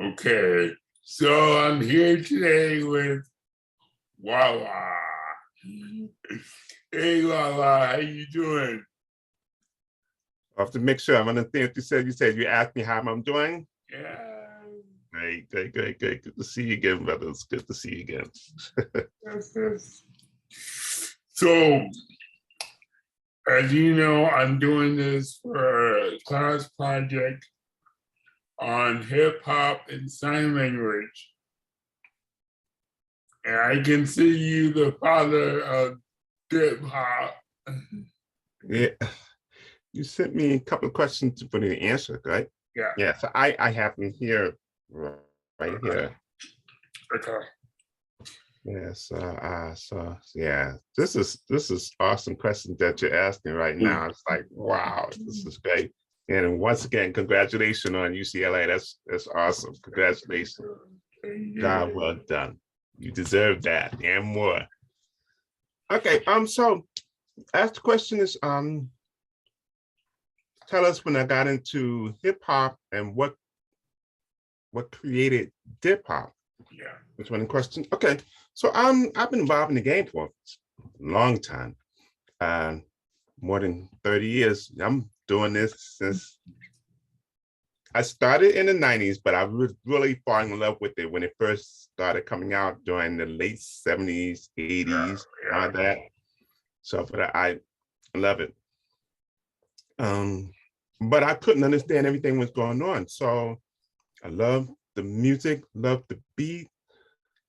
Okay, so I'm here today with Wawa. Hey Wawa, how you doing? I have to make sure I'm understanding what you said. You said you asked me how I'm doing. Yeah. Great. Good to see you again, brothers. Good to see you again. Yes. So, as you know, I'm doing this for a class project on hip hop and sign language. And I consider you the father of Krip-Hop. Yeah. You sent me a couple of questions for me to answer, right? Yeah. Yeah. So I have them here, right here. Okay. Yes. So yeah, this is awesome question that you're asking right now. It's like, wow, this is great. And once again, congratulations on UCLA. That's awesome. Congratulations. Job well done. You deserve that and more. Okay. So ask the question is tell us when I got into hip hop and what created hip hop. Yeah. Which one in question? Okay. So I've been involved in the game for a long time. More than 30 years. I'm doing this since I started in the 90s, but I was really falling in love with it when it first started coming out during the late 70s, 80s, all that. So but I love it. But I couldn't understand everything was going on. So I love the music, love the beat,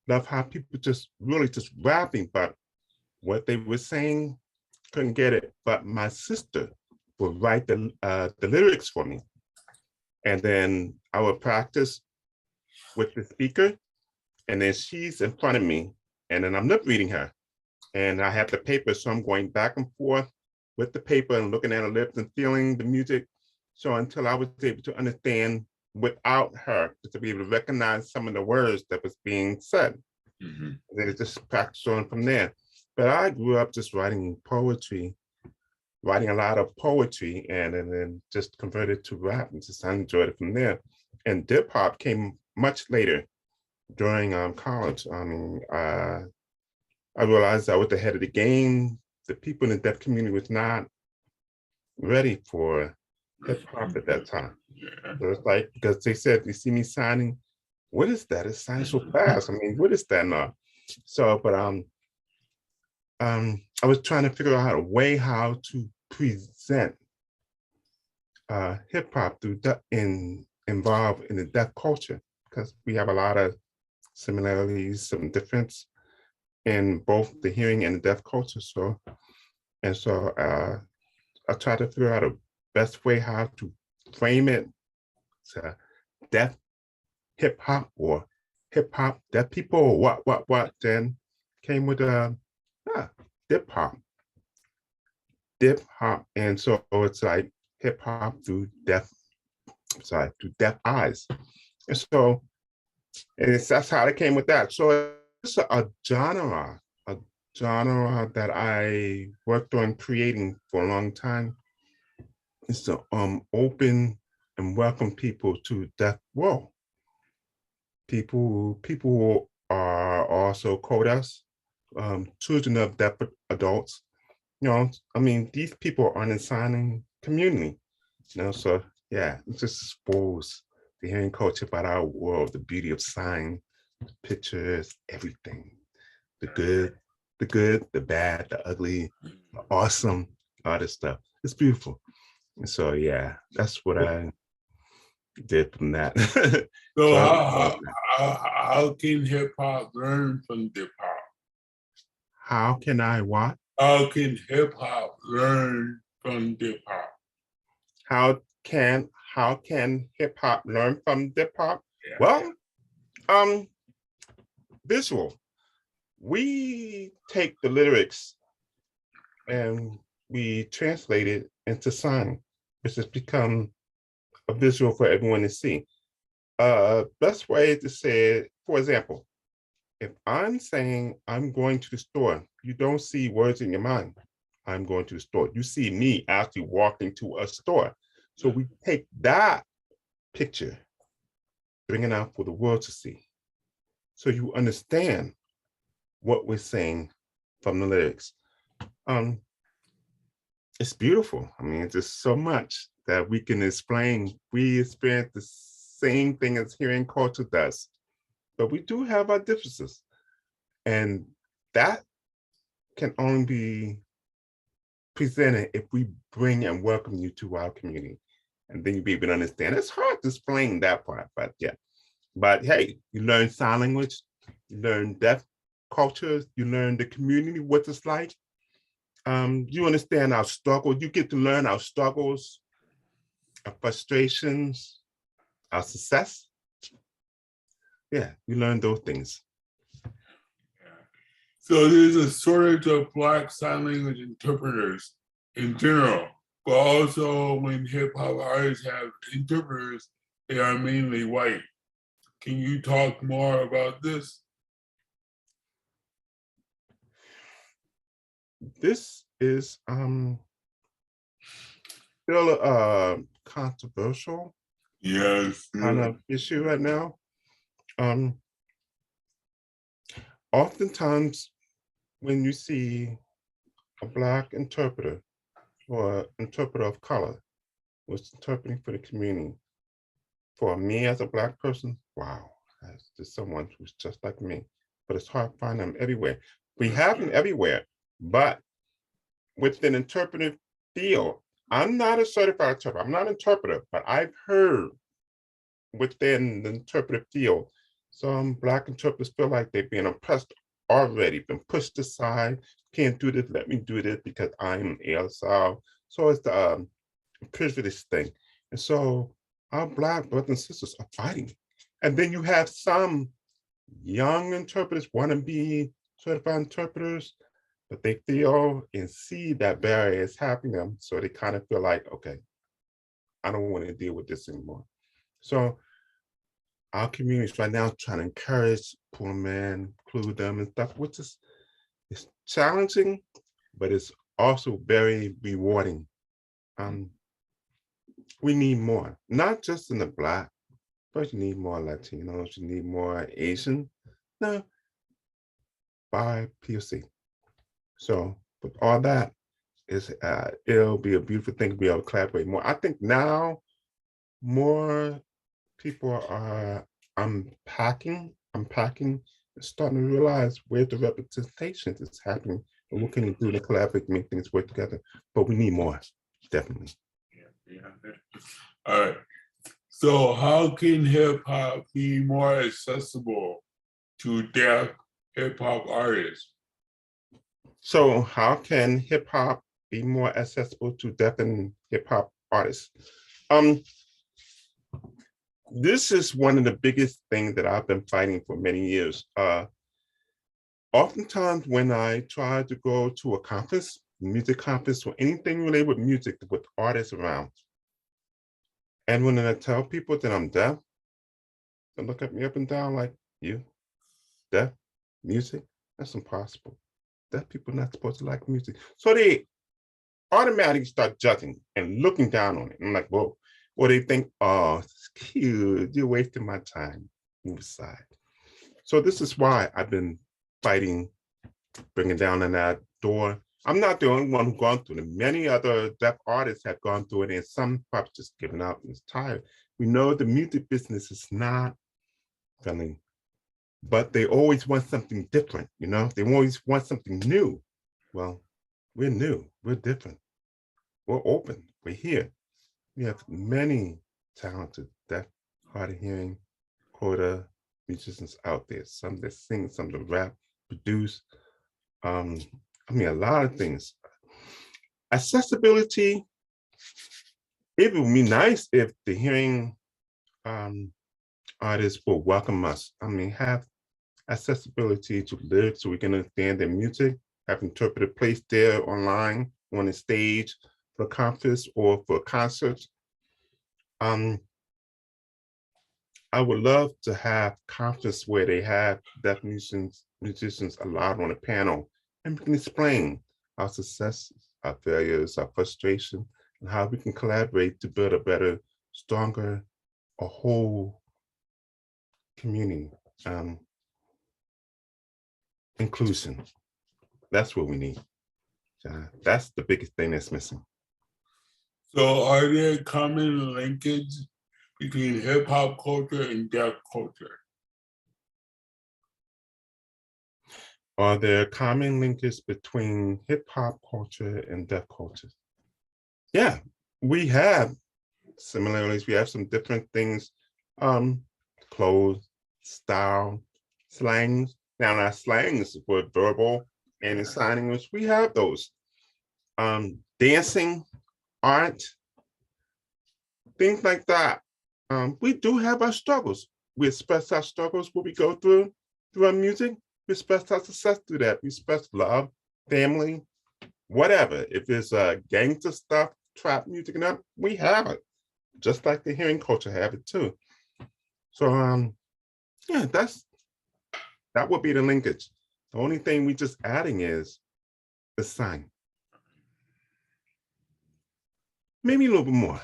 love how people just really just rapping, but what they were saying, couldn't get it. But my sister would write the lyrics for me. And then I would practice with the speaker, and then she's in front of me, and then I'm lip reading her. And I have the paper, so I'm going back and forth with the paper and looking at her lips and feeling the music. So until I was able to understand without her, to be able to recognize some of the words that was being said. Mm-hmm. Then it just practiced on from there. But I grew up just writing poetry, writing a lot of poetry, and then just converted to rap and just enjoyed it from there. And hip hop came much later during college. I realized I was ahead of the game. The people in the deaf community was not ready for hip hop at that time. So it's like, because they said, they see me signing, what is that? It's signed so fast. I mean, what is that now? So, but I was trying to figure out a way how to present hip hop through involved in the deaf culture, because we have a lot of similarities, some difference in both the hearing and the deaf culture. So I tried to figure out a best way how to frame it to deaf hip hop or hip hop deaf people or what. Then came with hip hop, and so it's like hip hop through deaf eyes, and so that's how I came with that. So it's a genre that I worked on creating for a long time. Is to open and welcome people to deaf world. People are also codas, children of deaf adults. I mean, these are in the signing community. So yeah, it just expose the hearing culture about our world, the beauty of sign, pictures, everything, the good, the bad, the ugly, the awesome, all this stuff. It's beautiful. And so yeah, that's what I did from that. So how can hip hop learn from hip hop? How can I what? How can hip hop learn from hip hop? How can hip hop learn from hip hop? Yeah. Well, visual. We take the lyrics and we translate it into sign, which has become a visual for everyone to see. Best way to say it, for example, if I'm saying I'm going to the store, you don't see words in your mind. I'm going to the store. You see me actually walking to a store. So we take that picture, bringing out for the world to see. So you understand what we're saying from the lyrics. It's beautiful. I mean, there's so much that we can explain. We experience the same thing as hearing culture does, but we do have our differences. And that can only be presented if we bring and welcome you to our community. And then you'll be able to understand. It's hard to explain that part, but yeah. But hey, you learn sign language, you learn deaf cultures, you learn the community, what it's like. You understand our struggle. You get to learn our struggles, our frustrations, our success. Yeah, you learn those things. So there's a shortage of Black sign language interpreters in general, but also when hip hop artists have interpreters, they are mainly white. Can you talk more about this? This is still a controversial kind of issue right now. Oftentimes when you see a Black interpreter or interpreter of color was interpreting for the community, for me as a Black person, wow, that's just someone who's just like me. But it's hard to find them everywhere. We have them everywhere, but with an interpretive field, I'm not a certified interpreter, I'm not an interpreter, but I've heard within the interpretive field, some Black interpreters feel like they're being oppressed already, been pushed aside, can't do this, let me do this because I'm ASL. So it's the prejudice thing. And so our Black brothers and sisters are fighting. And then you have some young interpreters want to be certified interpreters, but they feel and see that barrier is happening to them. So they kind of feel like, okay, I don't want to deal with this anymore. So our communities right now trying to encourage poor men, include them and stuff, which is it's challenging, but it's also very rewarding. We need more, not just in the Black, but you need more Latinos, you need more Asian, no, by POC. So with all that, it'll be a beautiful thing to be able to collaborate more. I think now more people are unpacking, and starting to realize where the representation is happening and what can you do to collaborate, make things work together. But we need more, definitely. Yeah. All right. So how can hip hop be more accessible to deaf hip hop artists? So how can hip hop be more accessible to deaf and hip hop artists? This is one of the biggest things that I've been fighting for many years. Oftentimes when I try to go to a conference, music conference, or anything related with music with artists around, and when I tell people that I'm deaf, they look at me up and down like, you, deaf, music? That's impossible. Deaf people are not supposed to like music. So they automatically start judging and looking down on it. I'm like, whoa. Or they think, oh, it's cute, you're wasting my time. Move aside. So this is why I've been fighting, bringing down on that door. I'm not the only one who's gone through it. Many other deaf artists have gone through it, and some probably just given up and is tired. We know the music business is not friendly, but they always want something different, you know? They always want something new. Well, we're new, we're different. We're open, we're here. We have many talented deaf, hard of hearing, coda musicians out there. Some that sing, some that rap, produce. I mean, a lot of things. Accessibility, it would be nice if the hearing artists will welcome us. I mean, have accessibility to lyrics so we can understand their music, have interpreted placed there online, on the stage for a conference or for concerts. I would love to have conference where they have deaf musicians allowed on a panel and we can explain our successes, our failures, our frustration, and how we can collaborate to build a better, stronger, a whole community, inclusion. That's what we need. That's the biggest thing that's missing. So are there common linkage between hip hop culture and deaf culture? Are there common linkages between hip hop culture and deaf culture? Yeah, we have similarities. We have some different things, clothes, style, slangs. Now, our slangs were verbal and in sign English, we have those. Dancing, art, things like that. We do have our struggles. We express our struggles, what we go through our music. We express our success through that. We express love, family, whatever. If it's gangster stuff, trap music, and that, we have it. Just like the hearing culture have it too. So yeah, that would be the linkage. The only thing we just adding is the sign. Maybe a little bit more.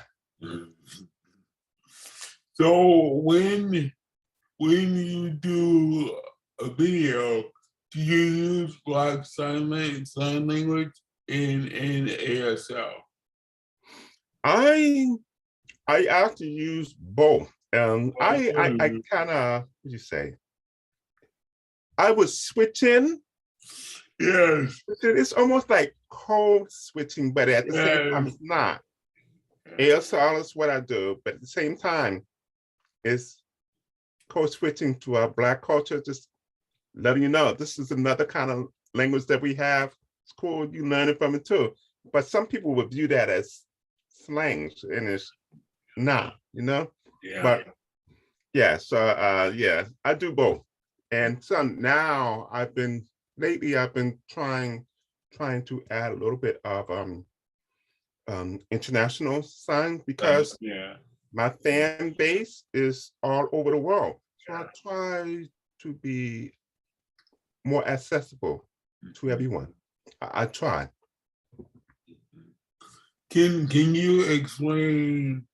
So when you do a video, do you use Black sign language in ASL? I actually use both. I kind of, what do you say? I was switching. Yes. It's almost like code switching, but at the same time, it's not. ASL is what I do, but at the same time, it's code switching to our Black culture, just letting you know, this is another kind of language that we have. It's cool, you learn it from it too. But some people would view that as slangs, and it's not, you know? Yeah. But yeah, so yeah, I do both. And so now lately I've been trying to add a little bit of international signs because my fan base is all over the world. So I try to be more accessible to everyone. I try. Can you explain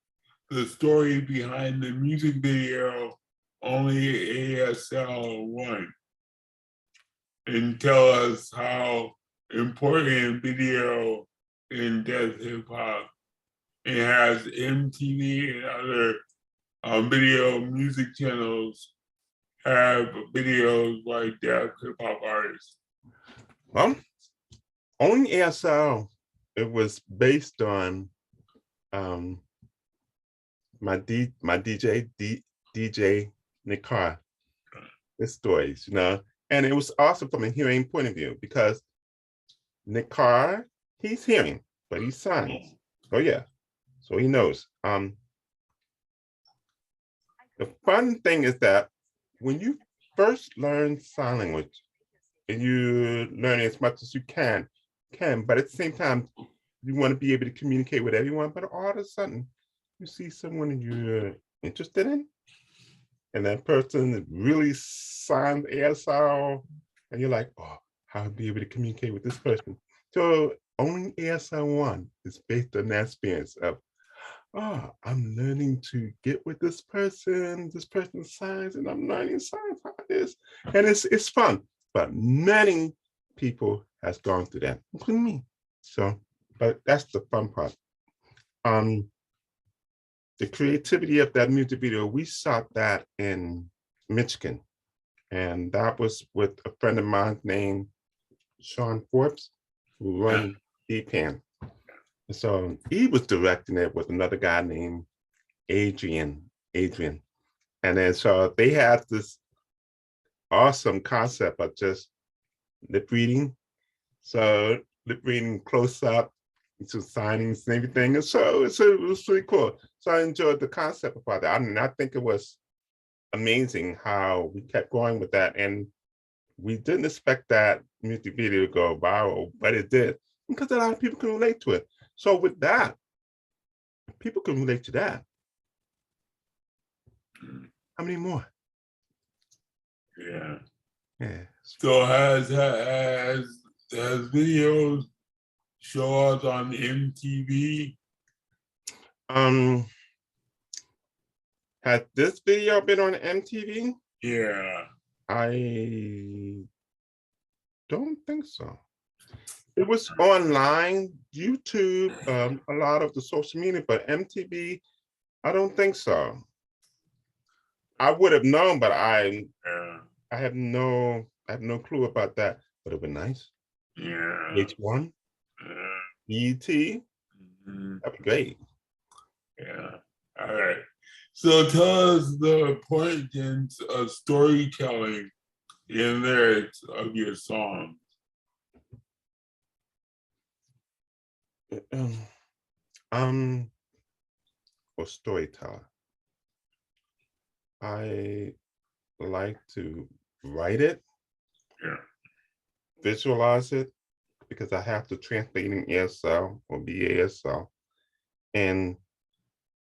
the story behind the music video Only ASL 1 and tell us how important video in deaf hip hop it has MTV and other video music channels have videos like deaf hip hop artists? Well, Only ASL, it was based on my DJ Nick Carr, his stories, you know, and it was awesome from a hearing point of view because Nick Carr, he's hearing, but he's signs. Oh yeah, so he knows. The fun thing is that when you first learn sign language, and you learn as much as you can, but at the same time, you want to be able to communicate with everyone, but all of a sudden, you see someone you're interested in, and that person really signed ASL, and you're like, oh, how to be able to communicate with this person. So Only ASL 1 is based on that experience of, oh, I'm learning to get with this person signs, and I'm learning signs how it is. And it's fun, but many people has gone through that, including me. So, but that's the fun part. The creativity of that music video, we shot that in Michigan. And that was with a friend of mine named Sean Forbes, who runs DPAN. So he was directing it with another guy named Adrian. And then so they had this awesome concept of just lip reading. So lip reading close up, some signings and everything. And so it was really cool. So I enjoyed the concept about that. I mean, I think it was amazing how we kept going with that. And we didn't expect that music video to go viral, but it did because a lot of people can relate to it. So with that, people can relate to that. How many more? Yeah. Yeah. So has videos show up on MTV? Has this video been on MTV? Yeah. I don't think so. It was online, YouTube, a lot of the social media, but MTV, I don't think so. I would have known, but Yeah. I have no clue about that. But it would be nice. Yeah. H1, Yeah. BET, Mhm. that'd be great. Yeah. All right. So tell us the importance of storytelling in lyrics of your song. Um, um, or storyteller. I like to write it, Yeah. visualize it, because I have to translate in ASL or BASL and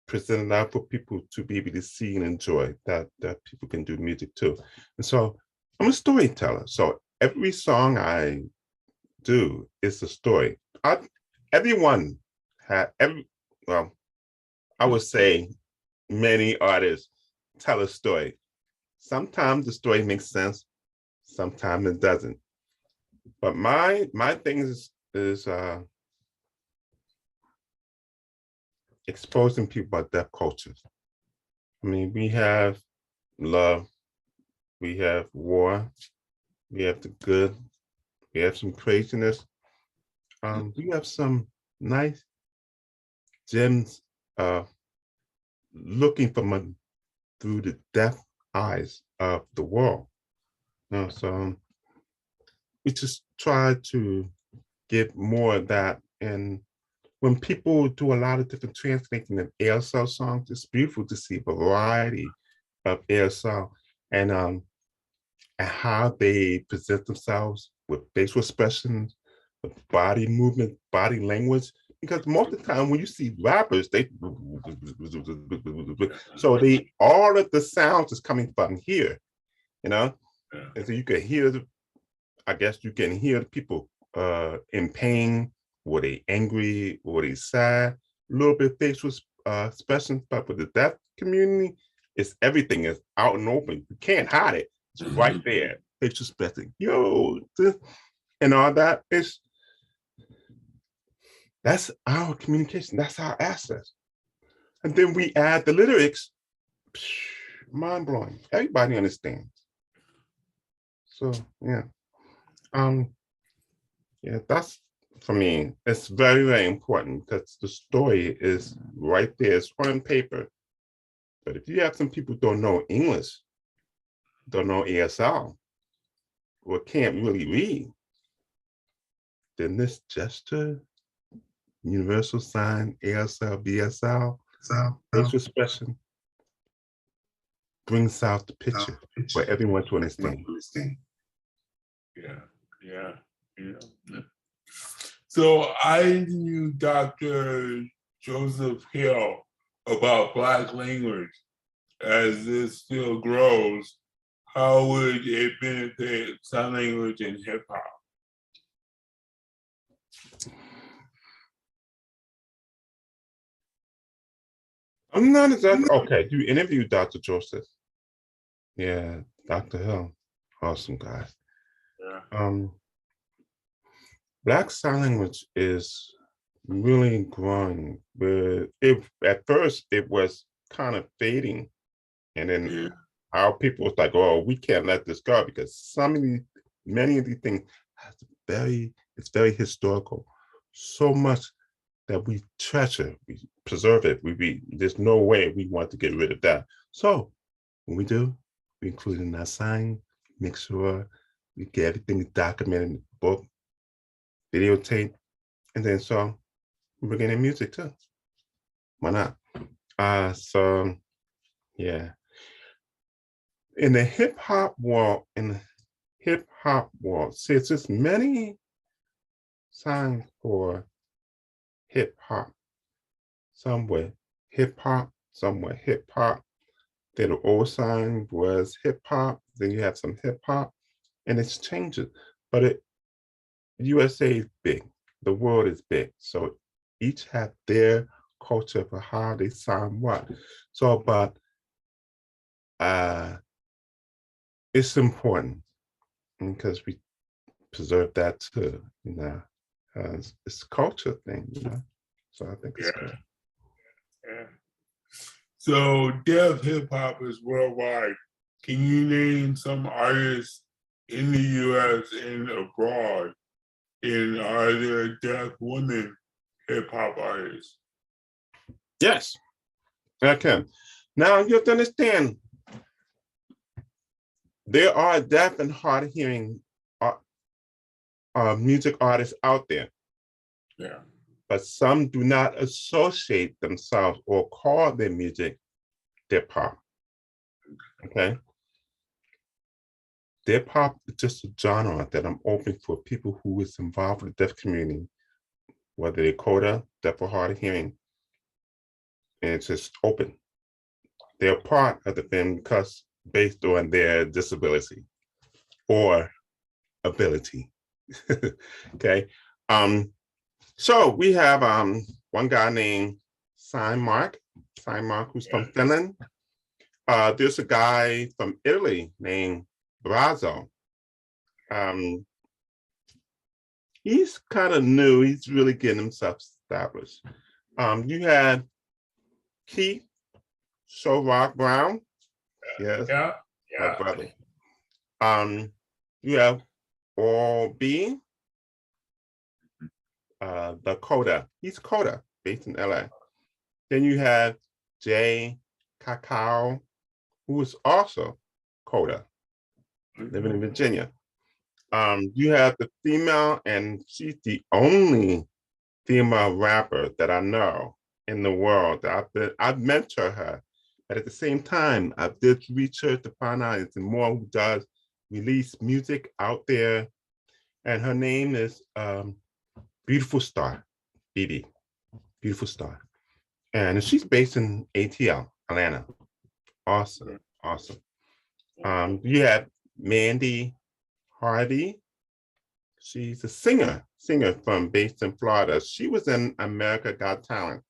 present it out for people to be able to see and enjoy that people can do music too. And so I'm a storyteller. So every song I do is a story. Everyone had well, I would say many artists tell a story. Sometimes the story makes sense, sometimes it doesn't. But my thing is exposing people about their cultures. I mean, we have love, we have war, we have the good, we have some craziness. We have some nice gems looking from through the deaf eyes of the world. So we just try to get more of that. And when people do a lot of different translating of ASL songs, it's beautiful to see a variety of ASL and how they present themselves with facial expressions, with body movement, body language. Because most of the time when you see rappers, they so they all of the sounds is coming from here, you know? Yeah. And so you can hear I guess you can hear the people in pain, or they angry, or they sad, a little bit facial expressions, but for the deaf community, it's everything is out and open. You can't hide it. It's right there. Facial expressing, yo, this, and all that. That's our communication. That's our access. And then we add the lyrics. Mind blowing. Everybody understands. So yeah. Um, Yeah, that's for me, it's very, very important because the story is right there. It's on paper. But if you have some people who don't know English, don't know ESL, or can't really read, then this gesture, universal sign, ASL, BSL, facial expression brings out the picture for everyone to understand. Yeah. Yeah. Yeah. So I knew Dr. Joseph Hill about Black language. As this field grows, how would it benefit sign language and hip hop? I'm not exactly okay. You interviewed Dr. Joseph. Yeah, Dr. Hill. Awesome guy. Yeah. Black sign language is really growing. But at first it was kind of fading, and then Yeah. our people was like, "Oh, we can't let this go," because many of these things has it's very historical. So much that we treasure, we preserve it. There's no way we want to get rid of that. So when we do, we include it in our sign, make sure we get everything documented in the book, videotape, and then so we're getting music too. Why not? So yeah. In the hip hop world, since there's many signs for hip hop, some were hip hop, some were hip hop. Then the old sign was hip hop. Then you have some hip hop, and it's changing. But USA is big. The world is big. So each have their culture for how they sound what. So, but it's important because we preserve that too, it's a culture thing, so I think it's Yeah. good. Yeah. So deaf hip hop is worldwide. Can you name some artists in the US and abroad? And are there deaf women hip hop artists? Yes, I can. Now you have to understand, there are deaf and hard of hearing music artists out there, Yeah. but some do not associate themselves or call their music hip hop. Okay. Hip hop is just a genre that I'm open for people who is involved with the deaf community, whether they're coda, deaf or hard of hearing, and it's just open. They're part of the family because based on their disability or ability. Okay. So we have one guy named Snipe, who's from Finland. There's a guy from Italy named Brazzo. He's kind of new. He's really getting himself established. You had Keith Sho Roc Brown. Yes, Yeah. my Yeah. brother. You have All B, the Coda. He's Coda, based in LA. Then you have Jay Cacao, who is also Coda, living in Virginia. You have the female, and she's the only female rapper that I know in the world. I've mentored her, but at the same time, I did research to find out it's more who does release music out there. And her name is Beautiful Star, BB, Beautiful Star. And she's based in ATL, Atlanta. Awesome, awesome. You have Mandy Hardy. She's a singer from based in Florida. She was in America Got Talent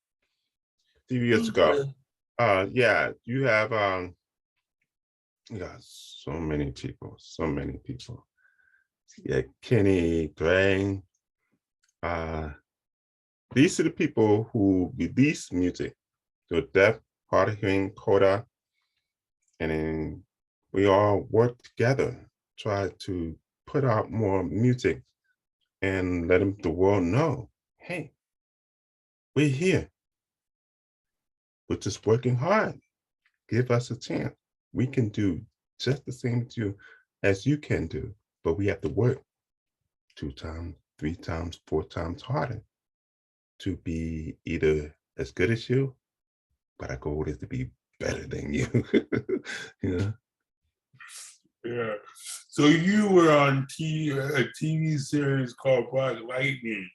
a few years ago. Yeah, you got so many people. Yeah, Kenny, Gray. These are the people who release music to deaf, hard of hearing, coda, and then we all work together, try to put out more music and let the world know, hey, we're here. We're just working hard. Give us a chance. We can do just the same as you can do, but we have to work 2 times, 3 times, 4 times harder to be either as good as you, but our goal is to be better than you. Yeah. Yeah. So you were on a TV series called Black Lightning,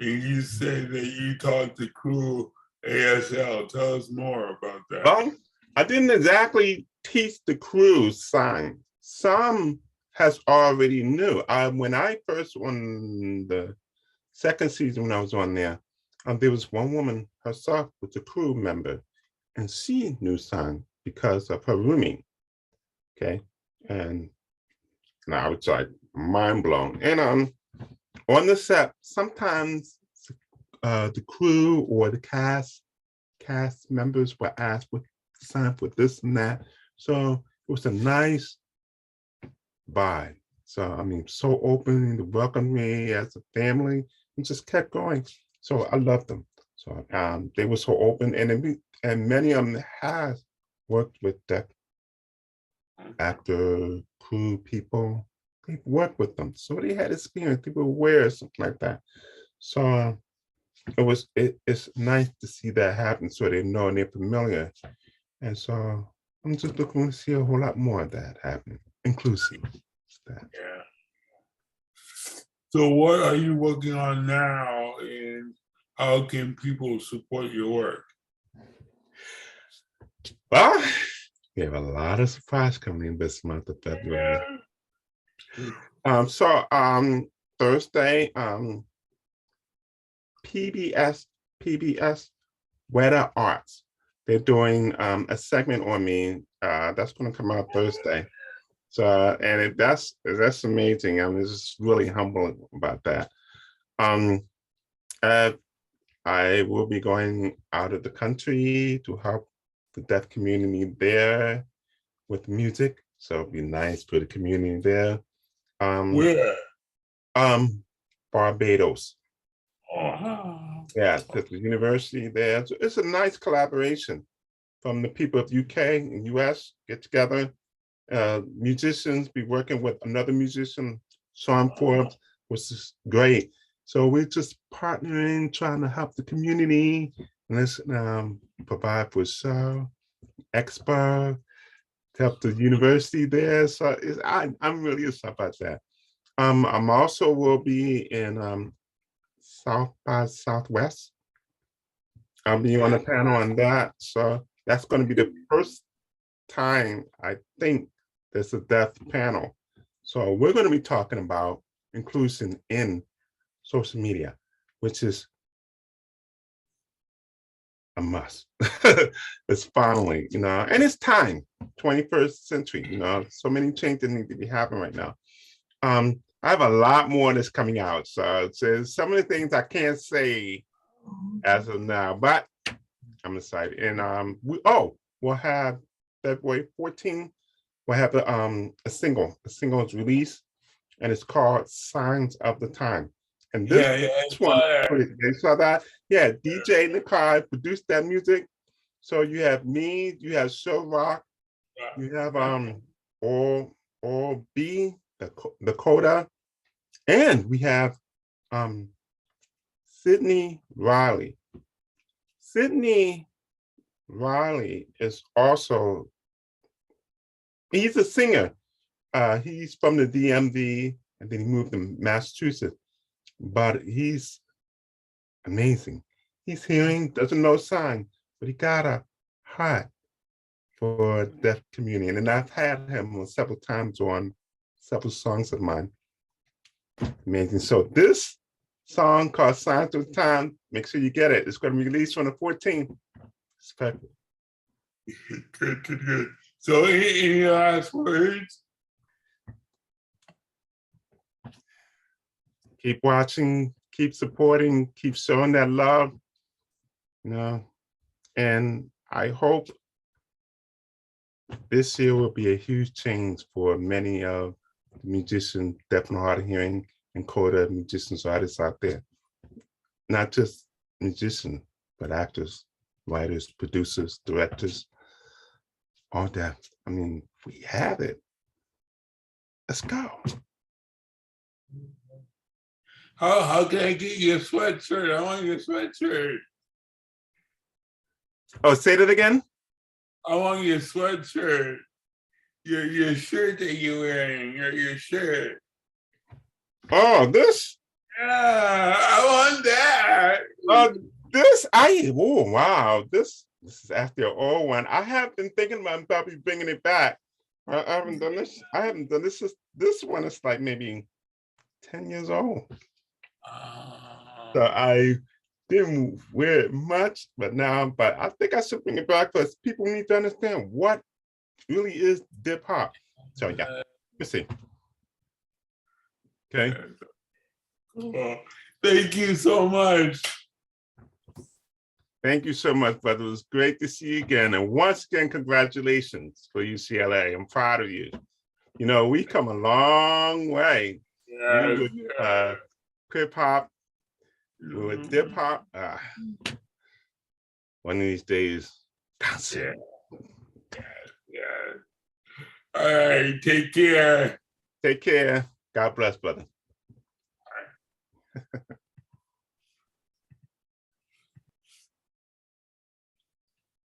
and you said that you talked to crew ASL. Tell us more about that. Well, I didn't exactly teach the crew sign. Some has already knew. When I first on the second season when I was on there was one woman herself was a crew member, and she knew sign because of her rooming. Okay, and I was like mind blown. And on the set, sometimes the crew or the cast members were asked what sign for this and that. So it was a nice vibe. So I mean, so open to welcome me as a family, and just kept going. So I loved them. So they were so open, and many of them has worked with deaf actor, crew people. They worked with them, so they had experience. People were aware, something like that. So it's nice to see that happen, so they know and they're familiar. And so I'm just looking to see a whole lot more of that happening, inclusive. Yeah. So what are you working on now, and how can people support your work? Well, we have a lot of surprise coming in this month of February. Thursday, PBS Weta Arts. They're doing a segment on me that's going to come out Thursday. So, and that's amazing. I mean, it's just really humbling about that. Uh, I will be going out of the country to help the deaf community there with music. So it'll be nice for the community there. Where? Barbados. Oh, Yeah, because the university there. It's a nice collaboration from the people of UK and US get together. Musicians be working with another musician, Sean Forbes, which is great. So we're just partnering, trying to help the community. And let's provide for show, expo, help the university there. So I'm really excited about that. I'm also will be in South by Southwest. I'll be on a panel on that. So that's going to be the first time I think there's a deaf panel. So we're going to be talking about inclusion in social media, which is a must. It's finally, and it's time, 21st century, so many changes need to be happening right now. I have a lot more that's coming out. So it's some of the things I can't say as of now, but I'm excited. And we'll have February 14th, we'll have a single. The single is released and it's called Signs of the Time. And this one, you saw that? Yeah, DJ Nakai produced that music. So you have me, you have Sho Roc, you have All B, the Coda, and we have Sydney Riley. Sydney Riley is also, he's a singer. He's from the DMV and then he moved to Massachusetts, but he's amazing. He's hearing, doesn't know sign, but he got a heart for the deaf community. And I've had him several times on several songs of mine. Amazing. So this song called Signs of the Time, make sure you get it. It's going to be released on the 14th. It's perfect. Good. So any last words? Keep watching, keep supporting, keep showing that love, and I hope this year will be a huge change for many of the musicians, deaf and hard of hearing, and coda musicians, artists out there. Not just musicians, but actors, writers, producers, directors, all that. I mean, we have it. Let's go. How can I get you a sweatshirt? I want your sweatshirt. Oh, say that again? I want your sweatshirt. Your shirt that you're wearing, your shirt. Oh, this? Yeah, I want that. Wow. This is after an old one. I have been thinking about probably bringing it back. I haven't done this. This one is like maybe 10 years old. So I didn't wear it much, but I think I should bring it back because people need to understand what really is hip hop. So yeah, let's see. Okay. Cool. Thank you so much. Thank you so much, brother. It was great to see you again. And once again, congratulations for UCLA. I'm proud of you. We come a long way. Yes, You with Krip-Hop, with hip hop. One of these days, concert. Yeah. All right, take care. Take care. God bless, brother. All right.